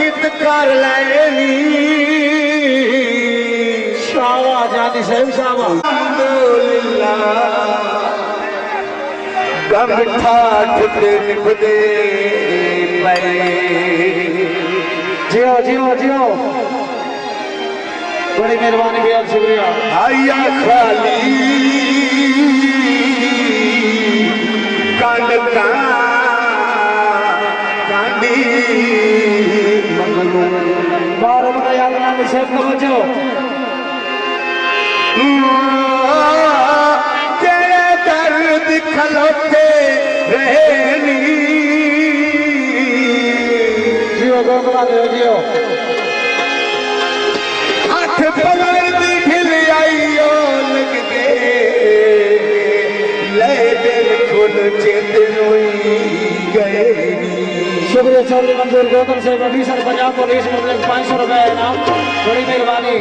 कित कर लेनी शावा जानी साहब शावा गम ठाठ निभदे पे जियो जियो जियो बड़ी मेहरबानी भैया शुक्रिया आया खाली कांड कांडी बारह बड़ा याद नाम से समझो के दर्द खलोते रहनी जियो गो बना दे जियो हाथ पकड़ दी खिल आईयो लग गए ले दिल खुल चेत रोई गए शुक्रिया चौधरी मंजूर गौतम से ऑफिसर पंजाब पुलिस में 500 रुपए इनाम बड़ी मेहरबानी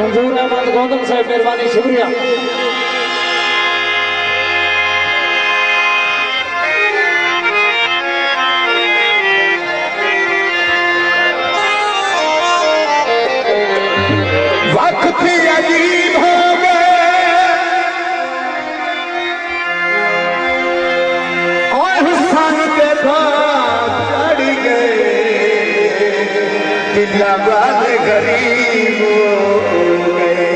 मंजूर अहमद गौतम साहब मेहरबानी शुक्रिया वक्त अजीब हो गए और हुस्न के भाग चढ़ गए दिलाबाद गरीब हो गए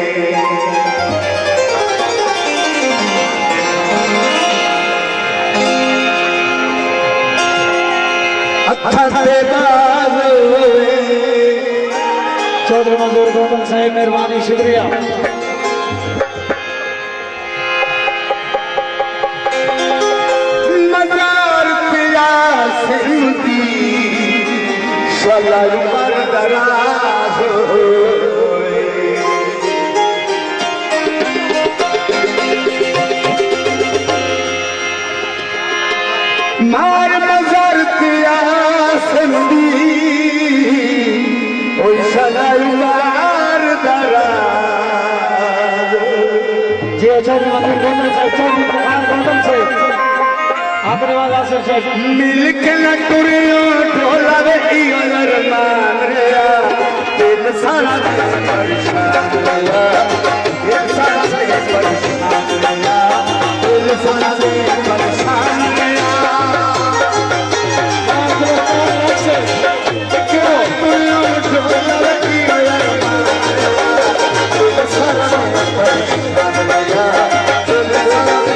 चौधरी मंजूर गौतम साहब मेहरबानी शुक्रिया मजार पिया सिंधी सलाल पर दराज मार मजार पिया सिंधी सलाल दराज जी चौधरी मंजूर गौतम साहब चौधरी प्रधान गौतम से आपने वाला से मिल के न टुरियो ढोला वे इयर मान रिया दिल सारा परेशान रिया दिल सारा परेशान रिया दिल सारा परेशान रिया क्यों टुरियो ढोला वे इयर मान रिया दिल सारा परेशान रिया दिल सारा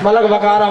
मलक बकार